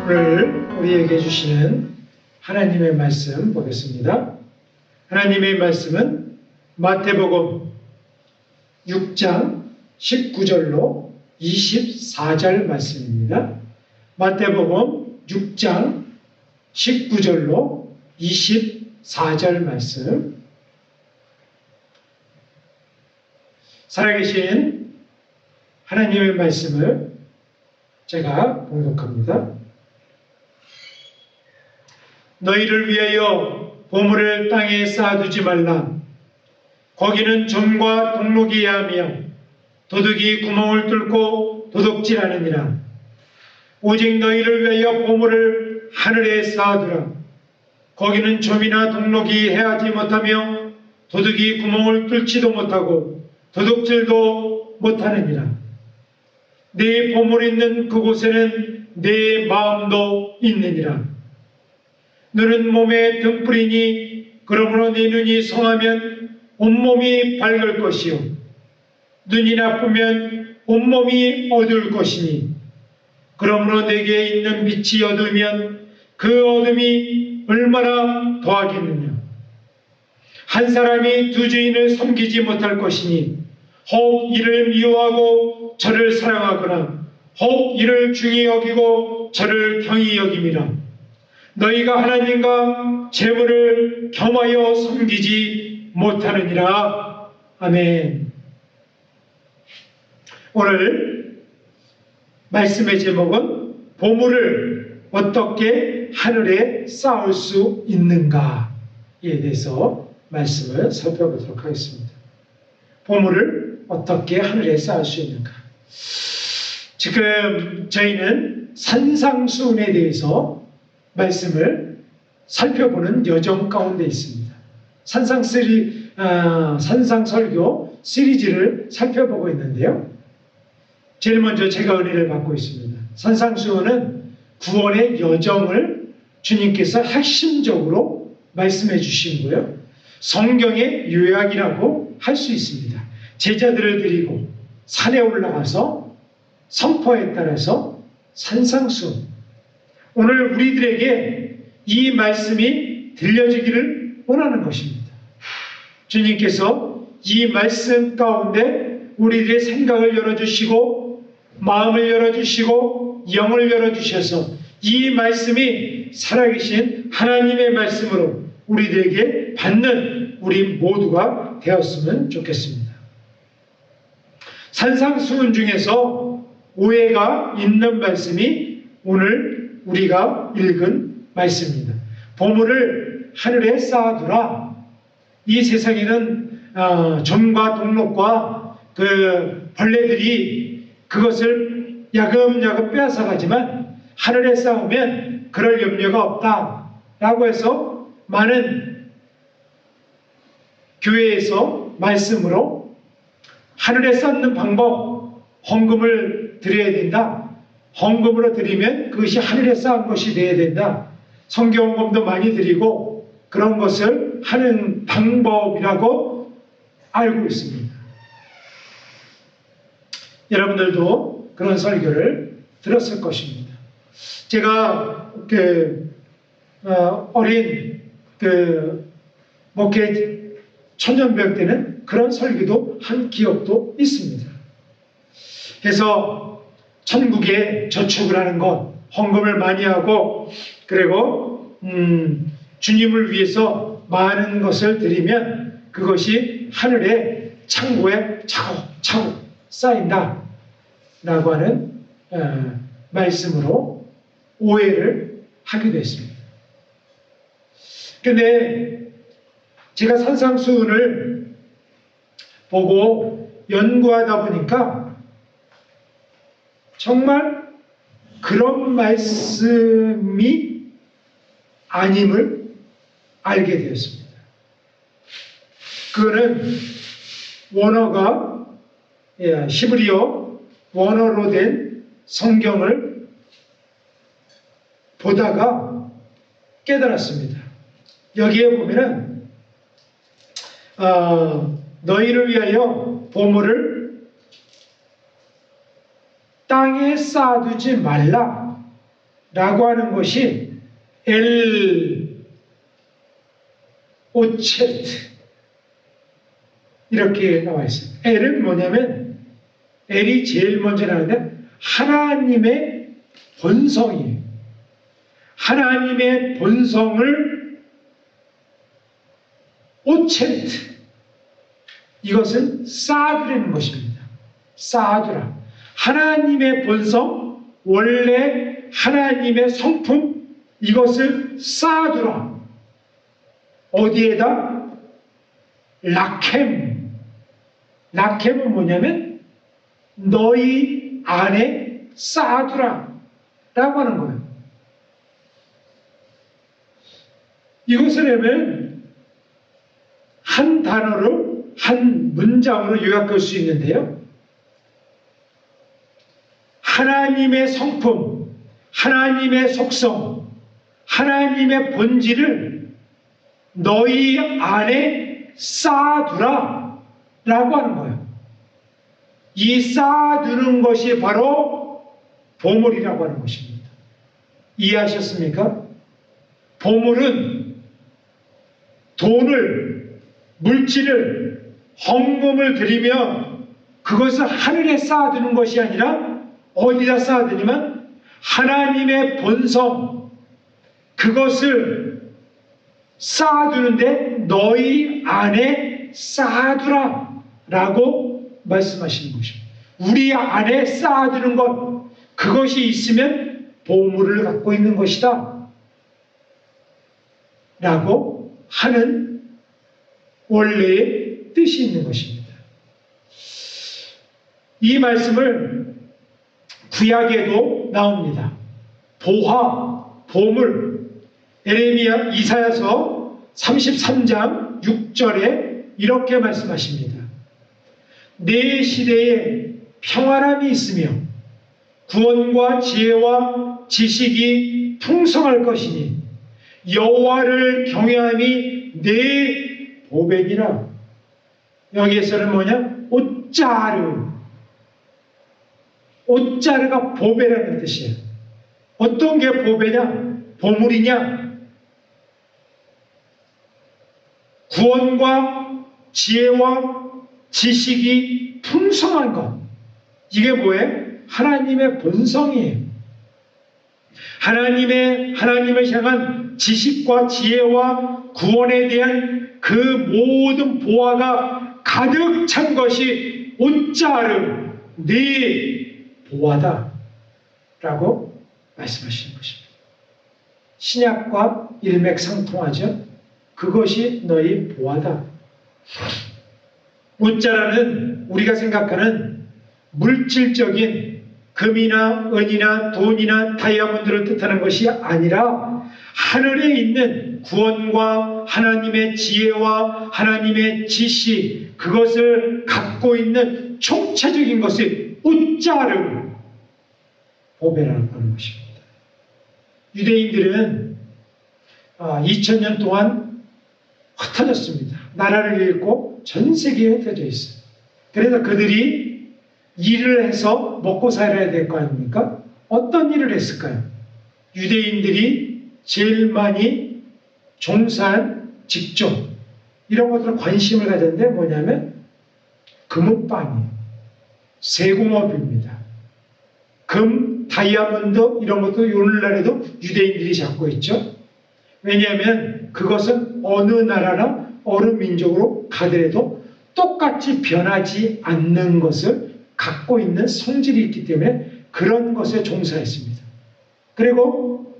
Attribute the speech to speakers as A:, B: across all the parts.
A: 오늘 우리에게 주시는 하나님의 말씀 보겠습니다. 하나님의 말씀은 마태복음 6장 19절로 24절 말씀입니다. 마태복음 6장 19절로 24절 말씀. 살아계신 하나님의 말씀을 제가 봉독합니다. 너희를 위하여 보물을 땅에 쌓아두지 말라. 거기는 점과 동록이 야하며 도둑이 구멍을 뚫고 도둑질하느니라. 오직 너희를 위하여 보물을 하늘에 쌓아두라. 거기는 점이나 동록이 해하지 못하며 도둑이 구멍을 뚫지도 못하고 도둑질도 못하느니라. 네 보물 있는 그곳에는 네 마음도 있느니라. 너는 몸에 등불이니 그러므로 네 눈이 성하면 온몸이 밝을 것이요 눈이 나쁘면 온몸이 어두울 것이니 그러므로 내게 있는 빛이 어두우면 그 어둠이 얼마나 더하겠느냐. 한 사람이 두 주인을 섬기지 못할 것이니 혹 이를 미워하고 저를 사랑하거나 혹 이를 중히 여기고 저를 경히 여김이라. 너희가 하나님과 재물을 겸하여 섬기지 못하느니라. 아멘. 오늘 말씀의 제목은 보물을 어떻게 하늘에 쌓을 수 있는가에 대해서 말씀을 살펴보도록 하겠습니다. 보물을 어떻게 하늘에 쌓을 수 있는가. 지금 저희는 산상수훈에 대해서 말씀을 살펴보는 여정 가운데 있습니다. 산상설교 시리즈를 살펴보고 있는데요. 제일 먼저 제가 은혜를 받고 있습니다. 산상수훈은 구원의 여정을 주님께서 핵심적으로 말씀해 주신 거예요. 성경의 요약이라고 할 수 있습니다. 제자들을 데리고 산에 올라가서 선포에 따라서 산상수훈. 오늘 우리들에게 이 말씀이 들려지기를 원하는 것입니다. 주님께서 이 말씀 가운데 우리들의 생각을 열어주시고 마음을 열어주시고 영을 열어주셔서 이 말씀이 살아계신 하나님의 말씀으로 우리들에게 받는 우리 모두가 되었으면 좋겠습니다. 산상수훈 중에서 오해가 있는 말씀이 오늘 우리가 읽은 말씀입니다. 보물을 하늘에 쌓아두라. 이 세상에는 점과 동록과 그 벌레들이 그것을 야금야금 빼앗아가지만 하늘에 쌓으면 그럴 염려가 없다 라고 해서 많은 교회에서 말씀으로 하늘에 쌓는 방법, 헌금을 드려야 된다. 헌금으로 드리면 그것이 하늘에 쌓은 것이 되어야 된다. 성경헌금도 많이 드리고 그런 것을 하는 방법이라고 알고 있습니다. 여러분들도 그런 설교를 들었을 것입니다. 제가 어린 목회 청년병 때는 그런 설교도 한 기억도 있습니다. 그래서 천국에 저축을 하는 것, 헌금을 많이 하고 그리고 주님을 위해서 많은 것을 드리면 그것이 하늘의 창고에 차곡차곡 쌓인다 라고 하는 말씀으로 오해를 하기도 했습니다. 그런데 제가 산상수훈을 보고 연구하다 보니까 정말 그런 말씀이 아님을 알게 되었습니다. 그거는 원어가 히브리어 원어로 된 성경을 보다가 깨달았습니다. 여기에 보면은 너희를 위하여 보물을 땅에 쌓아두지 말라 하는 것이 엘 오체르트 이렇게 나와 있어요. 엘은 뭐냐면 엘이 제일 먼저 나오는데 하나님의 본성이에요. 하나님의 본성을 오체르트 이것은 쌓아두라는 것입니다. 쌓아두라. 하나님의 본성, 원래 하나님의 성품 이것을 쌓아두라. 어디에다? 라켐. 라켐은 뭐냐면 너희 안에 쌓아두라 라고 하는 거예요. 이것을 하면 한 단어로 한 문장으로 요약할 수 있는데요. 하나님의 성품, 하나님의 속성, 하나님의 본질을 너희 안에 쌓아두라 라고 하는 거예요. 이 쌓아두는 것이 바로 보물이라고 하는 것입니다. 이해하셨습니까? 보물은 돈을, 물질을, 헌금을 드리며 그것을 하늘에 쌓아두는 것이 아니라 어디다 쌓아두냐면 하나님의 본성, 그것을 쌓아두는데 너희 안에 쌓아두라 라고 말씀하시는 것입니다. 우리 안에 쌓아두는 것, 그것이 있으면 보물을 갖고 있는 것이다 라고 하는 원래의 뜻이 있는 것입니다. 이 말씀을 구약에도 나옵니다. 보화, 보물, 에레미야, 이사야서 33장 6절에 이렇게 말씀하십니다. 내 시대에 평안함이 있으며 구원과 지혜와 지식이 풍성할 것이니 여호와를 경외함이 내 보배니라. 여기에서는 뭐냐? 옷자르. 옷자르가 보배라는 뜻이에요. 어떤 게 보배냐? 보물이냐? 구원과 지혜와 지식이 풍성한 것. 이게 뭐예요? 하나님의 본성이에요. 하나님을 향한 지식과 지혜와 구원에 대한 그 모든 보화가 가득 찬 것이 옷자르, 네 보화다 라고 말씀하시는 것입니다. 신약과 일맥상통하죠. 그것이 너희 보화다. 옷자라는 우리가 생각하는 물질적인 금이나 은이나 돈이나 다이아몬드를 뜻하는 것이 아니라 하늘에 있는 구원과 하나님의 지혜와 하나님의 지식, 그것을 갖고 있는 총체적인 것이 옷자르 보배라는 것입니다. 유대인들은 2000년 동안 흩어졌습니다. 나라를 잃고 전 세계에 흩어져 있어요. 그래서 그들이 일을 해서 먹고 살아야 될 거 아닙니까? 어떤 일을 했을까요? 유대인들이 제일 많이 종사한 직종, 이런 것들을 관심을 가졌는데 뭐냐면 금은방이에요. 세공업입니다. 금, 다이아몬드 이런 것도 오늘날에도 유대인들이 잡고 있죠. 왜냐하면 그것은 어느 나라나 어느 민족으로 가더라도 똑같이 변하지 않는 것을 갖고 있는 성질이 있기 때문에 그런 것에 종사했습니다. 그리고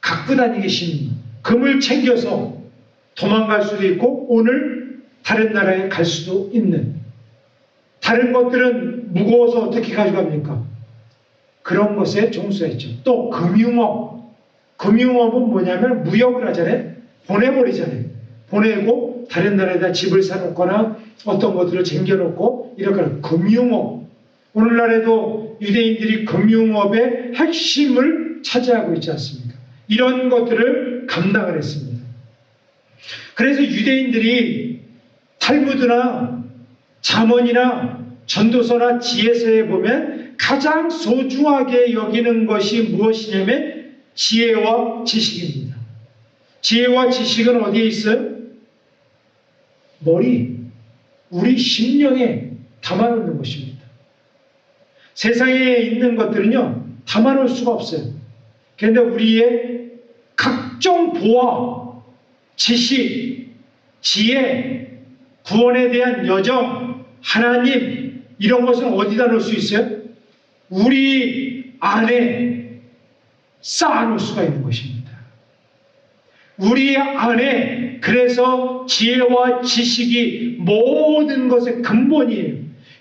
A: 갖고 다니신 금을 챙겨서 도망갈 수도 있고 오늘 다른 나라에 갈 수도 있는, 다른 것들은 무거워서 어떻게 가져갑니까? 그런 것에 종사했죠. 또 금융업, 금융업은 뭐냐면 무역을 하잖아요. 보내버리잖아요. 보내고 다른 나라에다 집을 사놓거나 어떤 것들을 쟁겨놓고 이렇게 하는 금융업. 오늘날에도 유대인들이 금융업의 핵심을 차지하고 있지 않습니까? 이런 것들을 감당을 했습니다. 그래서 유대인들이 탈무드나 잠언이나 전도서나 지혜서에 보면 가장 소중하게 여기는 것이 무엇이냐면 지혜와 지식입니다. 지혜와 지식은 어디에 있어요? 머리, 우리 심령에 담아놓는 것입니다. 세상에 있는 것들은요, 담아놓을 수가 없어요. 그런데 우리의 각종 보화, 지식, 지혜, 구원에 대한 여정, 하나님, 이런 것은 어디다 놓을 수 있어요? 우리 안에 쌓아놓을 수가 있는 것입니다. 우리 안에, 그래서 지혜와 지식이 모든 것의 근본이에요.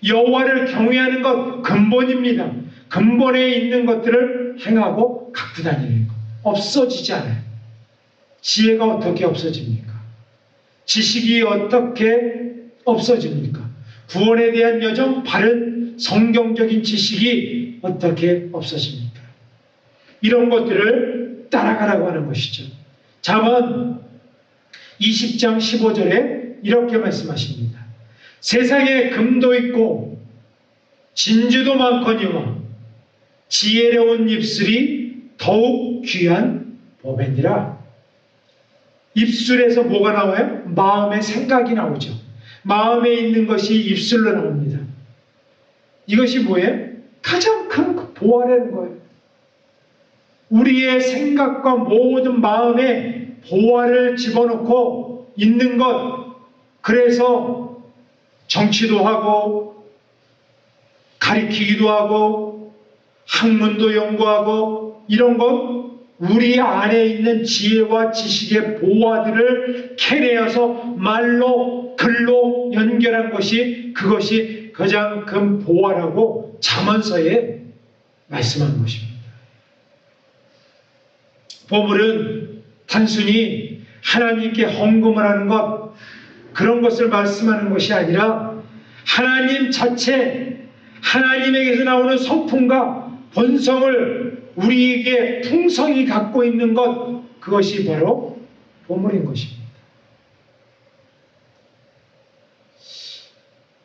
A: 여호와를 경외하는 것 근본입니다. 근본에 있는 것들을 행하고 갖고 다니는 것. 없어지지 않아요. 지혜가 어떻게 없어집니까? 지식이 어떻게 없어집니까? 구원에 대한 여정, 바른 성경적인 지식이 어떻게 없어집니까? 이런 것들을 따라가라고 하는 것이죠. 잠언 20장 15절에 이렇게 말씀하십니다. 세상에 금도 있고 진주도 많거니와 지혜로운 입술이 더욱 귀한 보배니라. 입술에서 뭐가 나와요? 마음의 생각이 나오죠. 마음에 있는 것이 입술로 나옵니다. 이것이 뭐예요? 가장 큰 보화라는 거예요. 우리의 생각과 모든 마음에 보화를 집어넣고 있는 것, 그래서 정치도 하고 가리키기도 하고 학문도 연구하고 이런 것, 우리 안에 있는 지혜와 지식의 보화들을 캐내어서 말로 글로 연결한 것이, 그것이 가장 큰 보화라고 잠언서에 말씀한 것입니다. 보물은 단순히 하나님께 헌금을 하는 것, 그런 것을 말씀하는 것이 아니라 하나님 자체, 하나님에게서 나오는 성품과 본성을 우리에게 풍성히 갖고 있는 것, 그것이 바로 보물인 것입니다.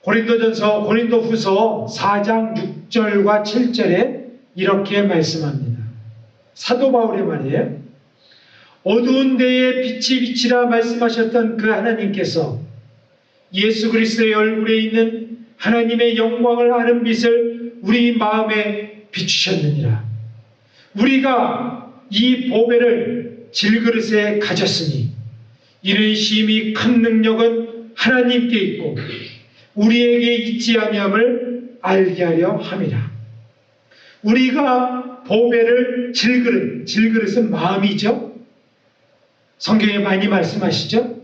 A: 고린도후서 4장 6절과 7절에 이렇게 말씀합니다. 사도 바울의 말이에요. 어두운 데에 빛이 비치라 말씀하셨던 그 하나님께서 예수 그리스도의 얼굴에 있는 하나님의 영광을 아는 빛을 우리 마음에 비추셨느니라. 우리가 이 보배를 질그릇에 가졌으니 이는 심히 큰 능력은 하나님께 있고 우리에게 있지 아니함을 알게 하려 함이라. 우리가 보배를 질그릇은 마음이죠. 성경에 많이 말씀하시죠.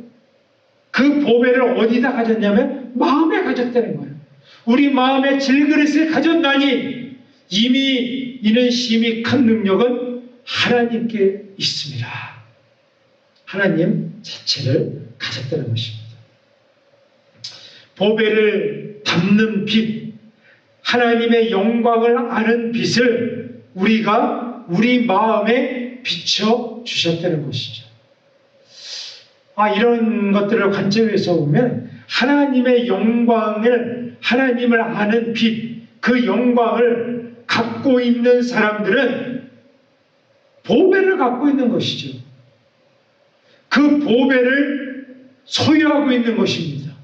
A: 그 보배를 어디다 가졌냐면 마음에 가졌다는 거예요. 우리 마음에 질그릇을 가졌나니 이미 이는 심히 큰 능력은 하나님께 있습니다. 하나님 자체를 가졌다는 것입니다. 보배를 담는 빛, 하나님의 영광을 아는 빛을 우리가 우리 마음에 비춰 주셨다는 것이죠. 이런 것들을 관점에서 보면 하나님의 영광을, 하나님을 아는 빛, 그 영광을 갖고 있는 사람들은 보배를 갖고 있는 것이죠. 그 보배를 소유하고 있는 것입니다.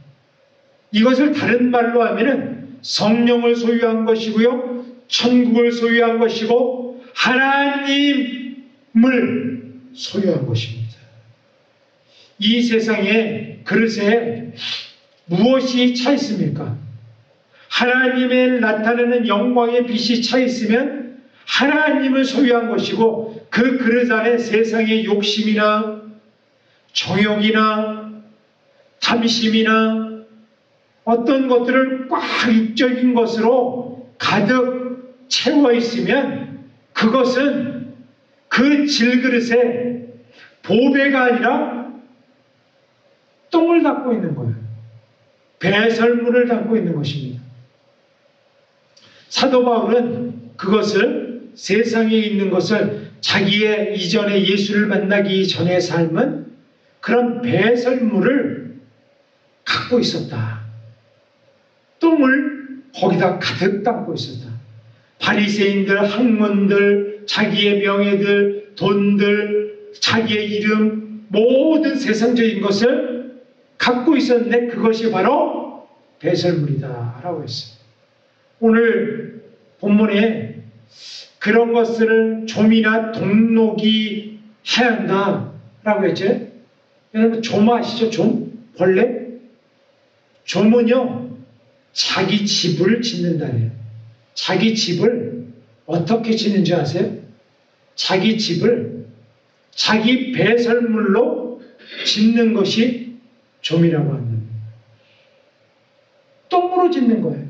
A: 이것을 다른 말로 하면은 성령을 소유한 것이고요, 천국을 소유한 것이고 하나님을 소유한 것입니다. 이 세상에 그릇에 무엇이 차 있습니까? 하나님의 나타나는 영광의 빛이 차 있으면 하나님을 소유한 것이고, 그 그릇 안에 세상의 욕심이나 정욕이나 탐심이나 어떤 것들을 꽉 육적인 것으로 가득 채워 있으면 그것은 그 질그릇에 보배가 아니라 똥을 담고 있는 거예요. 배설물을 담고 있는 것입니다. 사도 바울은 그것을, 세상에 있는 것을, 자기의 이전에 예수를 만나기 전의 삶은 그런 배설물을 갖고 있었다. 똥을 거기다 가득 담고 있었다. 바리새인들, 학문들, 자기의 명예들, 돈들, 자기의 이름, 모든 세상적인 것을 갖고 있었는데 그것이 바로 배설물이다 라고 했어요. 오늘 본문에 그런 것들을 좀이나 동록이 해야 한다 라고 했죠. 여러분 좀 아시죠? 좀? 벌레? 좀은요 자기 집을 짓는다네요. 자기 집을 어떻게 짓는 줄 아세요? 자기 집을 자기 배설물로 짓는 것이 좀이라고 합니다. 똥으로 짓는 거예요.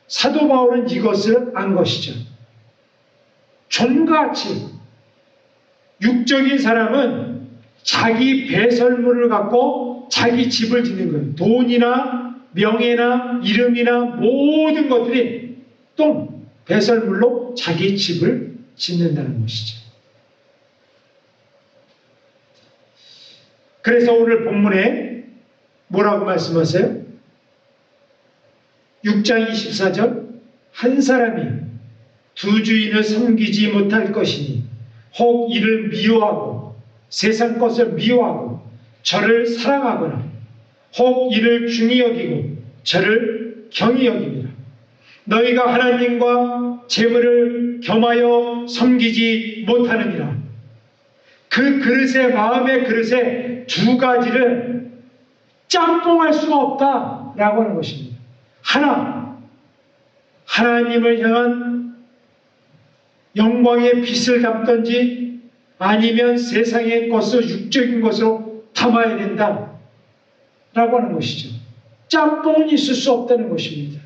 A: 사도 바울은 이것을 안 것이죠. 좀같이 육적인 사람은 자기 배설물을 갖고 자기 집을 짓는 거예요. 돈이나 명예나 이름이나 모든 것들이 똥, 배설물로 자기 집을 짓는다는 것이죠. 그래서 오늘 본문에 뭐라고 말씀하세요? 6장 24절 한 사람이 두 주인을 섬기지 못할 것이니 혹 이를 미워하고 세상 것을 미워하고 저를 사랑하거나 혹 이를 중히 여기고 저를 경히 여깁니다. 너희가 하나님과 재물을 겸하여 섬기지 못하느니라. 그 그릇에 마음의 그릇에 두 가지를 짬뽕할 수가 없다라고 하는 것입니다. 하나, 하나님을 향한 영광의 빛을 담든지 아니면 세상의 것을 육적인 것으로 담아야 된다 라고 하는 것이죠. 짬뽕은 있을 수 없다는 것입니다.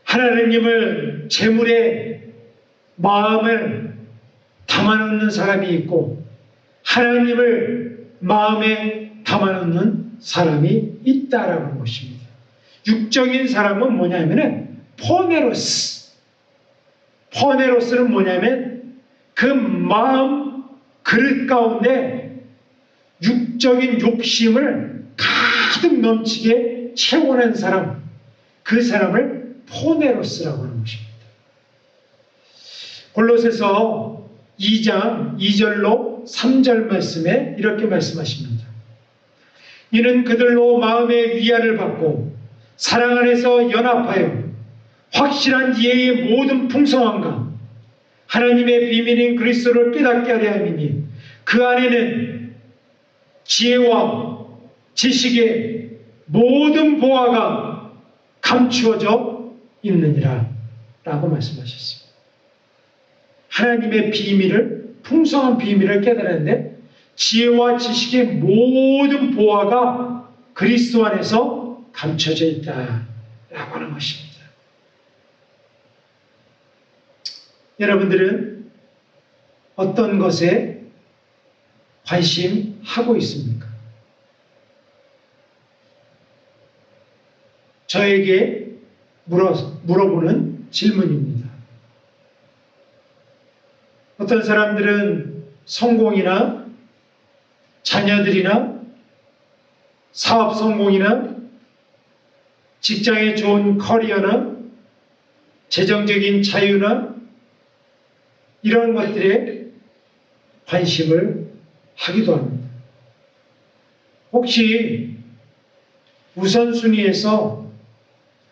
A: 하나님을 재물에 마음을 담아놓는 사람이 있고 하나님을 마음에 담아놓는 사람이 있다라고 하는 것입니다. 육적인 사람은 뭐냐면은 포네로스는 뭐냐면 그 마음 그릇 가운데 육적인 욕심을 가득 넘치게 채워낸 사람, 그 사람을 포네로스라고 하는 것입니다. 골로새서 2장 2절로 3절 말씀에 이렇게 말씀하십니다. 이는 그들로 마음의 위안을 받고 사랑 안에서 연합하여 확실한 이해의 모든 풍성함과 하나님의 비밀인 그리스도를 깨닫게 하려 함이니 그 안에는 지혜와 지식의 모든 보화가 감추어져 있느니라 라고 말씀하셨습니다. 하나님의 비밀을, 풍성한 비밀을 깨달았는데 지혜와 지식의 모든 보화가 그리스도 안에서 감춰져 있다라고 하는 것입니다. 여러분들은 어떤 것에 관심하고 있습니까? 저에게 물어보는 질문입니다. 어떤 사람들은 성공이나 자녀들이나 사업 성공이나 직장의 좋은 커리어나 재정적인 자유나 이런 것들에 관심을 하기도 합니다. 혹시 우선순위에서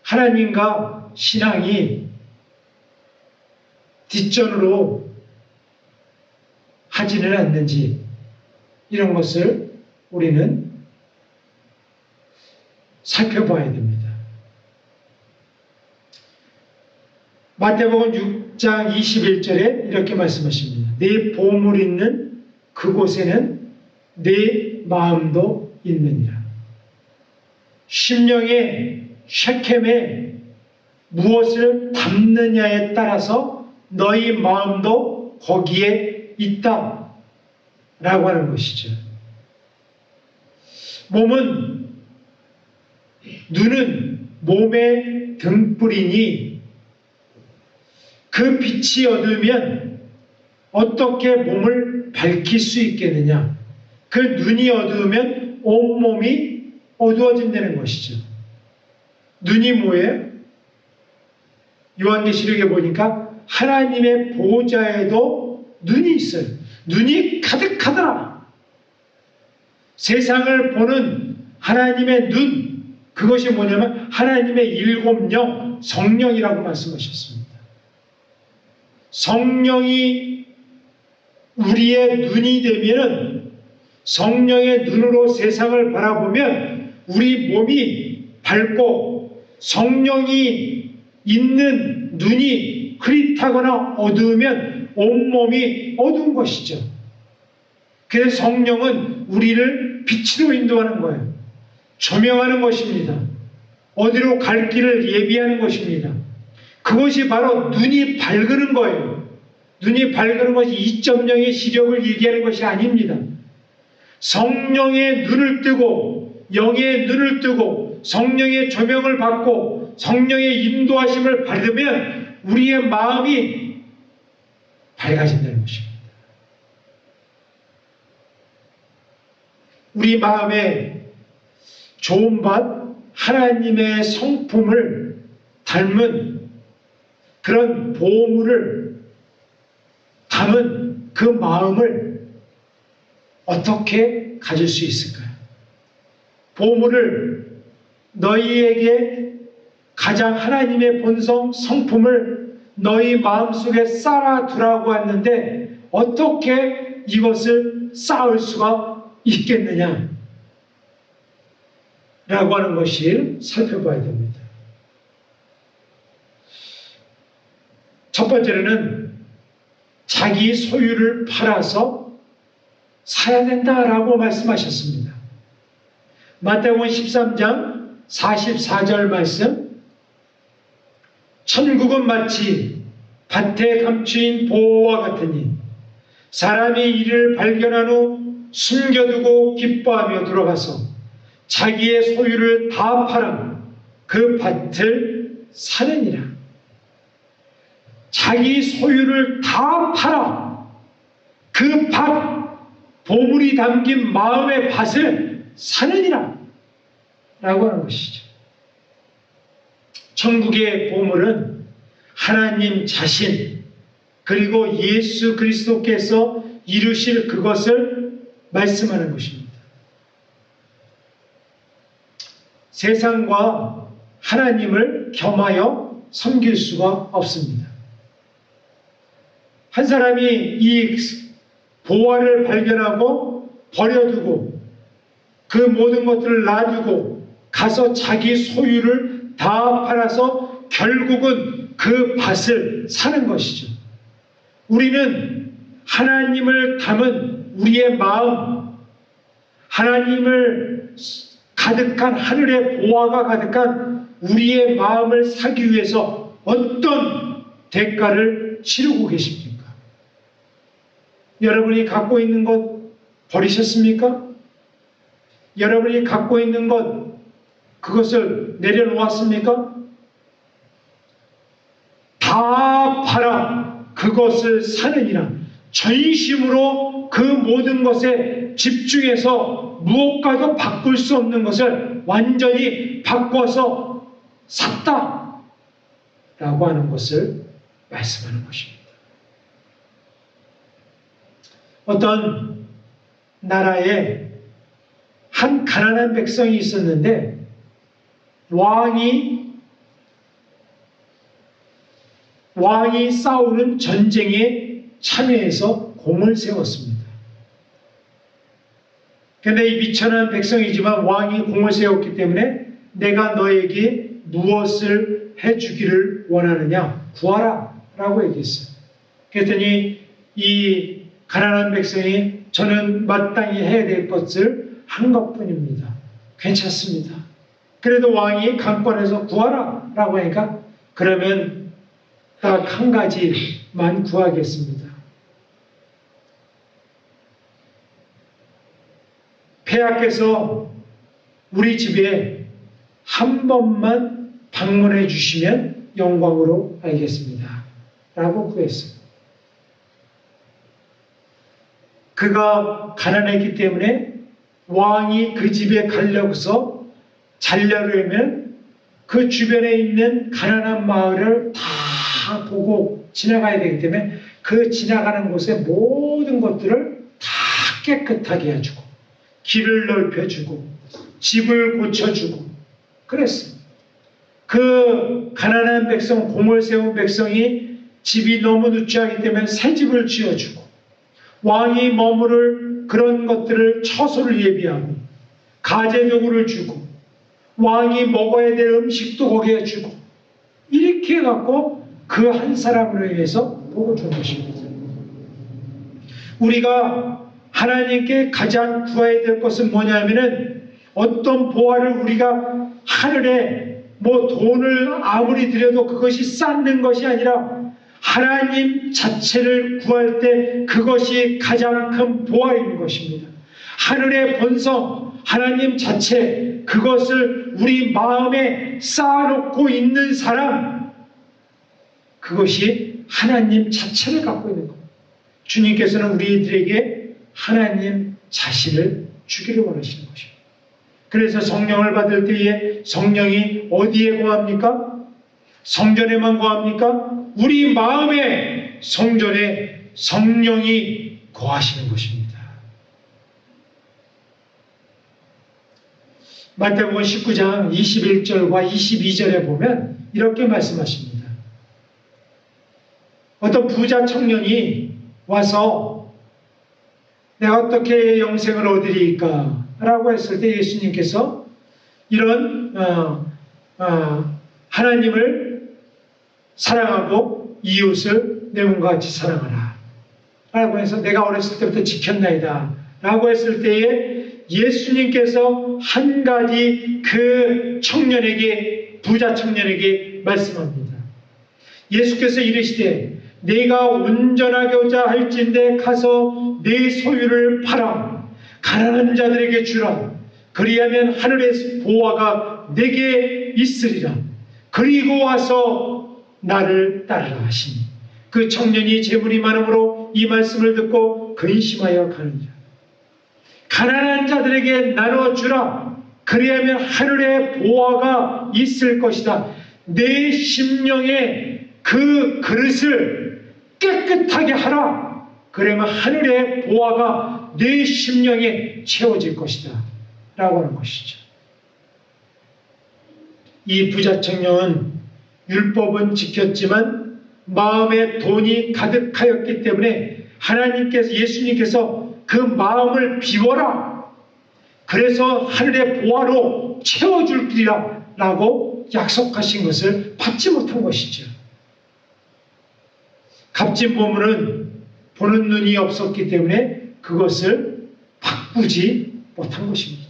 A: 하나님과 신앙이 뒷전으로 하지는 않는지 이런 것을 우리는 살펴봐야 됩니다. 마태복음 6장 21절에 이렇게 말씀하십니다. 내 보물 있는 그곳에는 내 마음도 있느니라. 심령의 셰켐에 무엇을 담느냐에 따라서 너희 마음도 거기에 있다 라고 하는 것이죠. 눈은 몸의 등불이니 그 빛이 어두우면 어떻게 몸을 밝힐 수 있겠느냐. 그 눈이 어두우면 온몸이 어두워진다는 것이죠. 눈이 뭐예요? 요한계시록에 보니까 하나님의 보호자에도 눈이 있어요. 눈이 가득하더라. 세상을 보는 하나님의 눈, 그것이 뭐냐면 하나님의 일곱 영, 성령이라고 말씀하셨습니다. 성령이 우리의 눈이 되면은, 성령의 눈으로 세상을 바라보면 우리 몸이 밝고, 성령이 있는 눈이 흐릿하거나 어두우면 온몸이 어두운 것이죠. 그래서 성령은 우리를 빛으로 인도하는 거예요. 조명하는 것입니다. 어디로 갈 길을 예비하는 것입니다. 그것이 바로 눈이 밝은 거예요. 눈이 밝은 것이 2.0의 시력을 얘기하는 것이 아닙니다. 성령의 눈을 뜨고, 영의 눈을 뜨고, 성령의 조명을 받고, 성령의 인도하심을 받으면 우리의 마음이 밝아진다는 것입니다. 우리 마음에 좋은 밭, 하나님의 성품을 닮은 그런 보물을 담은 그 마음을 어떻게 가질 수 있을까요? 보물을 너희에게 가장 하나님의 본성, 성품을 너희 마음속에 쌓아두라고 했는데 어떻게 이것을 쌓을 수가 있겠느냐? 라고 하는 것을 살펴봐야 됩니다. 첫 번째로는 자기 소유를 팔아서 사야 된다라고 말씀하셨습니다. 마태복음 13장 44절 말씀, 천국은 마치 밭에 감추인 보화와 같으니 사람이 이를 발견한 후 숨겨두고 기뻐하며 들어가서 자기의 소유를 다 팔아 그 밭을 사느니라. 자기 소유를 다 팔아 그 밭, 보물이 담긴 마음의 밭을 사느니라 라고 하는 것이죠. 천국의 보물은 하나님 자신, 그리고 예수 그리스도께서 이루실 그것을 말씀하는 것입니다. 세상과 하나님을 겸하여 섬길 수가 없습니다. 한 사람이 이 보화를 발견하고 버려두고 그 모든 것들을 놔두고 가서 자기 소유를 다 팔아서 결국은 그 밭을 사는 것이죠. 우리는 하나님을 담은 우리의 마음, 하나님을 가득한 하늘의 보화가 가득한 우리의 마음을 사기 위해서 어떤 대가를 치르고 계십니까? 여러분이 갖고 있는 것 버리셨습니까? 여러분이 갖고 있는 것, 그것을 내려놓았습니까? 다 팔아 그것을 사느니라. 전심으로 그 모든 것에 집중해서 무엇과도 바꿀 수 없는 것을 완전히 바꿔서 샀다 라고 하는 것을 말씀하는 것입니다. 어떤 나라에 한 가난한 백성이 있었는데 왕이 싸우는 전쟁에 참여해서 공을 세웠습니다. 그런데 이 미천한 백성이지만 왕이 공을 세웠기 때문에 내가 너에게 무엇을 해주기를 원하느냐? 구하라 라고 얘기했어요. 그랬더니 이 가난한 백성이 저는 마땅히 해야 될 것을 한 것뿐입니다. 괜찮습니다. 그래도 왕이 강권해서 구하라 라고 하니까 그러면 딱 한 가지만 구하겠습니다. 폐하께서 우리 집에 한 번만 방문해 주시면 영광으로 알겠습니다. 라고 구했어요. 그가 가난했기 때문에 왕이 그 집에 가려고서 자려면 그 주변에 있는 가난한 마을을 다 다 보고 지나가야 되기 때문에 그 지나가는 곳의 모든 것들을 다 깨끗하게 해주고 길을 넓혀주고 집을 고쳐주고 그랬습니다. 그 가난한 백성, 공을 세운 백성이 집이 너무 누추하기 때문에 새 집을 지어주고 왕이 머무를 그런 것들을 처소를 예비하고 가재도구를 주고 왕이 먹어야 될 음식도 거기에 주고 이렇게 해갖고 그 한 사람으로 인해서 복을 준 것입니다. 우리가 하나님께 가장 구해야 될 것은 뭐냐면은 어떤 보화를 우리가 하늘에 뭐 돈을 아무리 들여도 그것이 쌓는 것이 아니라 하나님 자체를 구할 때 그것이 가장 큰 보화인 것입니다. 하늘의 본성, 하나님 자체, 그것을 우리 마음에 쌓아놓고 있는 사람, 그것이 하나님 자체를 갖고 있는 겁니다. 주님께서는 우리들에게 하나님 자신을 주기를 원하시는 것입니다. 그래서 성령을 받을 때에 성령이 어디에 거합니까? 성전에만 거합니까? 우리 마음의 성전에 성령이 거하시는 것입니다. 마태복음 19장 21절과 22절에 보면 이렇게 말씀하십니다. 어떤 부자 청년이 와서 내가 어떻게 영생을 얻으리까? 라고 했을 때 예수님께서 이런 하나님을 사랑하고 이웃을 내 몸과 같이 사랑하라 라고 해서 내가 어렸을 때부터 지켰나이다 라고 했을 때에 예수님께서 한 가지 그 청년에게, 부자 청년에게 말씀합니다. 예수께서 이르시되 내가 온전하고자 할진대 가서 내 소유를 팔아 가난한 자들에게 주라. 그리하면 하늘의 보화가 내게 있으리라. 그리고 와서 나를 따르라 하시니 그 청년이 재물이 많으므로 이 말씀을 듣고 근심하여 가느니라. 가난한 자들에게 나눠주라. 그리하면 하늘의 보화가 있을 것이다. 내 심령에 그 그릇을 깨끗하게 하라. 그러면 하늘의 보화가 내 심령에 채워질 것이다 라고 하는 것이죠. 이 부자 청년은 율법은 지켰지만 마음에 돈이 가득하였기 때문에 하나님께서, 예수님께서 그 마음을 비워라. 그래서 하늘의 보화로 채워줄 길이라 라고 약속하신 것을 받지 못한 것이죠. 값진 보물은 보는 눈이 없었기 때문에 그것을 바꾸지 못한 것입니다.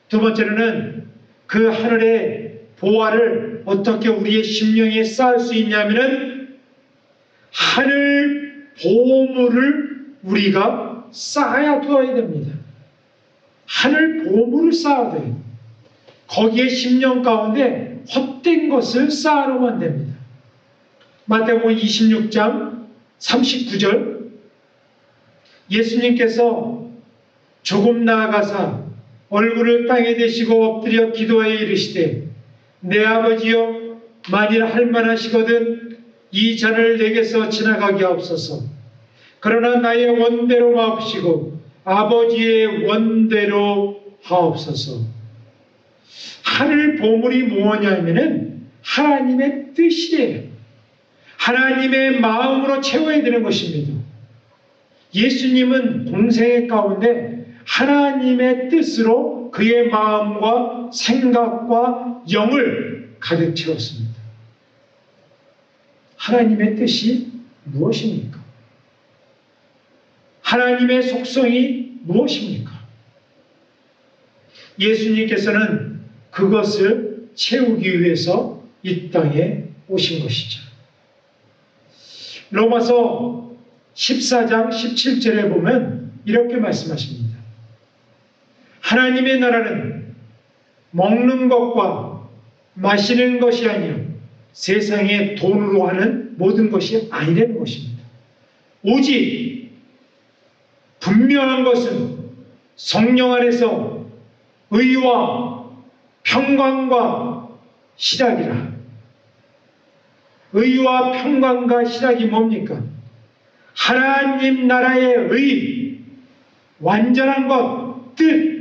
A: 두 번째로는 그 하늘의 보화를 어떻게 우리의 심령에 쌓을 수 있냐면은 하늘 보물을 우리가 쌓아야 두어야 됩니다. 하늘 보물을 쌓아야 돼요. 거기에 심령 가운데 헛된 것을 쌓아놓으면 안 됩니다. 마태복음 26장 39절 예수님께서 조금 나아가사 얼굴을 땅에 대시고 엎드려 기도하여 이르시되 내 아버지여 만일 할만하시거든 이 잔을 내게서 지나가게 하옵소서. 그러나 나의 원대로 마옵시고 아버지의 원대로 하옵소서. 하늘 보물이 뭐냐면은 하나님의 뜻이에요. 하나님의 마음으로 채워야 되는 것입니다. 예수님은 공생애 가운데 하나님의 뜻으로 그의 마음과 생각과 영을 가득 채웠습니다. 하나님의 뜻이 무엇입니까? 하나님의 속성이 무엇입니까? 예수님께서는 그것을 채우기 위해서 이 땅에 오신 것이죠. 로마서 14장 17절에 보면 이렇게 말씀하십니다. 하나님의 나라는 먹는 것과 마시는 것이 아니요 세상의 돈으로 하는 모든 것이 아니라는 것입니다. 오직 분명한 것은 성령 안에서 의와 평강과 희락이라. 의와 평강과 희락이 뭡니까? 하나님 나라의 의, 완전한 것, 뜻.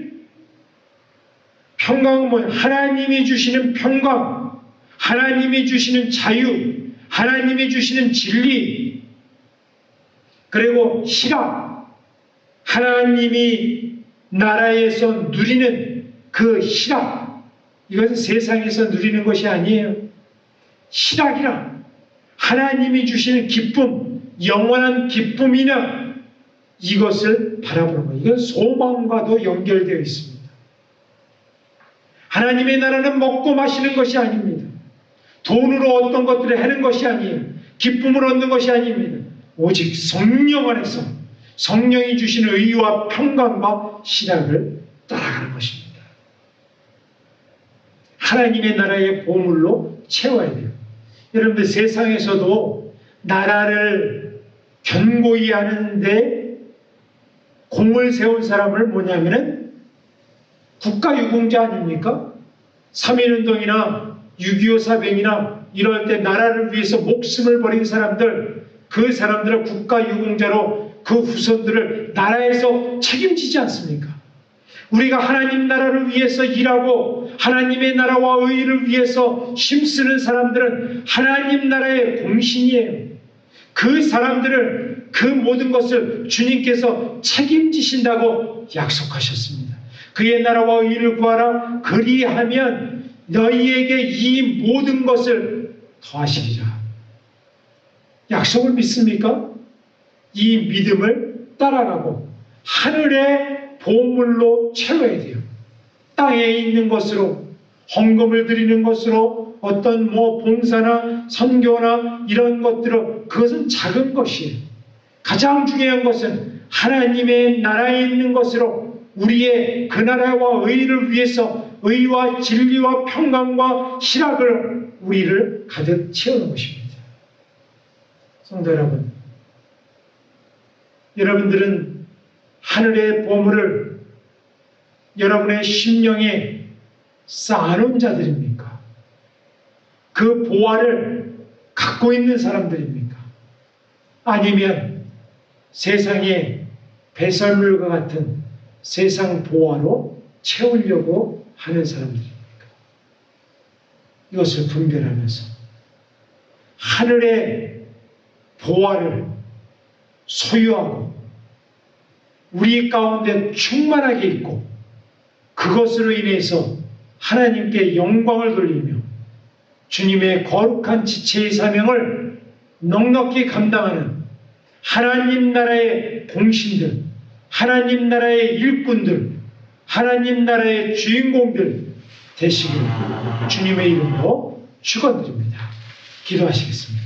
A: 평강은 뭐예요? 하나님이 주시는 평강, 하나님이 주시는 자유, 하나님이 주시는 진리, 그리고 희락, 하나님이 나라에서 누리는 그 희락. 이것은 세상에서 누리는 것이 아니에요. 희락이라 하나님이 주시는 기쁨, 영원한 기쁨이나 이것을 바라보는 거예요. 이건 소망과도 연결되어 있습니다. 하나님의 나라는 먹고 마시는 것이 아닙니다. 돈으로 어떤 것들을 하는 것이 아니에요. 기쁨을 얻는 것이 아닙니다. 오직 성령 안에서 성령이 주시는 의와 평강과 희락을 따라가는 것입니다. 하나님의 나라의 보물로 채워야 돼요. 여러분들 세상에서도 나라를 견고히 하는데 공을 세운 사람을 뭐냐면은 국가유공자 아닙니까? 3.1운동이나 6.25 사변이나 이럴 때 나라를 위해서 목숨을 버린 사람들, 그 사람들은 국가유공자로 그 후손들을 나라에서 책임지지 않습니까? 우리가 하나님 나라를 위해서 일하고 하나님의 나라와 의를 위해서 힘쓰는 사람들은 하나님 나라의 공신이에요. 그 사람들을, 그 모든 것을 주님께서 책임지신다고 약속하셨습니다. 그의 나라와 의를 구하라. 그리하면 너희에게 이 모든 것을 더하시리라. 약속을 믿습니까? 이 믿음을 따라가고 하늘의 보물로 채워야 돼요. 땅에 있는 것으로, 헌금을 드리는 것으로, 어떤 봉사나 선교나 이런 것들은 그것은 작은 것이에요. 가장 중요한 것은 하나님의 나라에 있는 것으로 우리의 그 나라와 의를 위해서 의와 진리와 평강과 희락을 우리를 가득 채우는 것입니다. 성도 여러분, 여러분들은 하늘의 보물을 여러분의 심령에 쌓아놓은 자들입니까? 그 보화를 갖고 있는 사람들입니까? 아니면 세상의 배설물과 같은 세상 보화로 채우려고 하는 사람들입니까? 이것을 분별하면서 하늘의 보화를 소유하고 우리 가운데 충만하게 있고 그것으로 인해서 하나님께 영광을 돌리며 주님의 거룩한 지체의 사명을 넉넉히 감당하는 하나님 나라의 공신들, 하나님 나라의 일꾼들, 하나님 나라의 주인공들 되시기를 주님의 이름으로 축원드립니다. 기도하시겠습니다.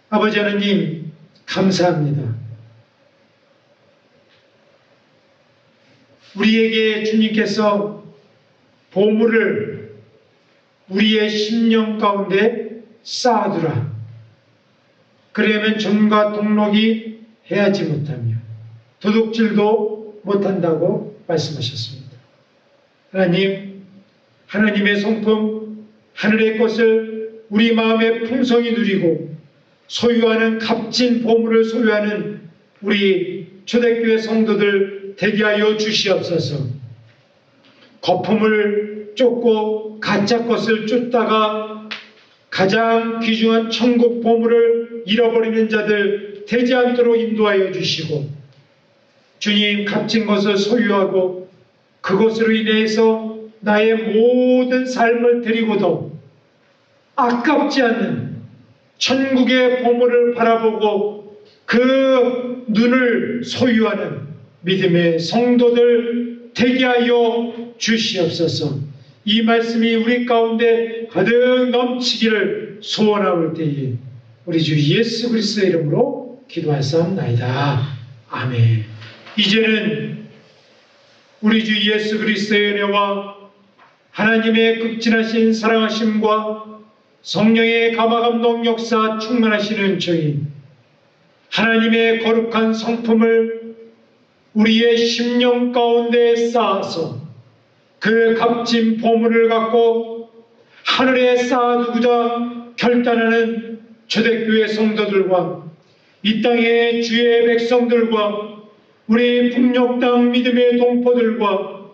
A: 아버지 하나님, 감사합니다. 우리에게 주님께서 보물을 우리의 심령 가운데 쌓아두라. 그러면 점과 동록이 해하지 못하며 도둑질도 못한다고 말씀하셨습니다. 하나님, 하나님의 성품, 하늘의 것을 우리 마음의 풍성히 누리고 소유하는 값진 보물을 소유하는 우리 초대교회 성도들 되게 하여 주시옵소서. 거품을 쫓고 가짜 것을 쫓다가 가장 귀중한 천국 보물을 잃어버리는 자들 되지 않도록 인도하여 주시고, 주님, 값진 것을 소유하고 그것으로 인해서 나의 모든 삶을 드리고도 아깝지 않는 천국의 보물을 바라보고 그 눈을 소유하는 믿음의 성도들 되게 하여 주시옵소서. 이 말씀이 우리 가운데 가득 넘치기를 소원하올 때에 우리 주 예수 그리스도의 이름으로 기도하옵나이다. 아멘. 이제는 우리 주 예수 그리스도의 은혜와 하나님의 극진하신 사랑하심과 성령의 감화감동 역사 충만하시는 저희 하나님의 거룩한 성품을 우리의 심령 가운데 쌓아서 그 값진 보물을 갖고 하늘에 쌓아두고자 결단하는 초대교회 성도들과 이 땅의 주의 백성들과 우리 북녘 땅 믿음의 동포들과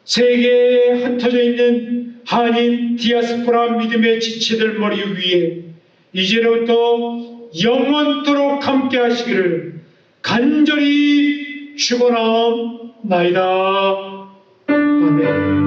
A: 세계에 흩어져 있는 한인 디아스포라 믿음의 지체들 머리 위에 이제로부터 영원토록 함께 하시기를 간절히 축원하옵나이다. 아멘.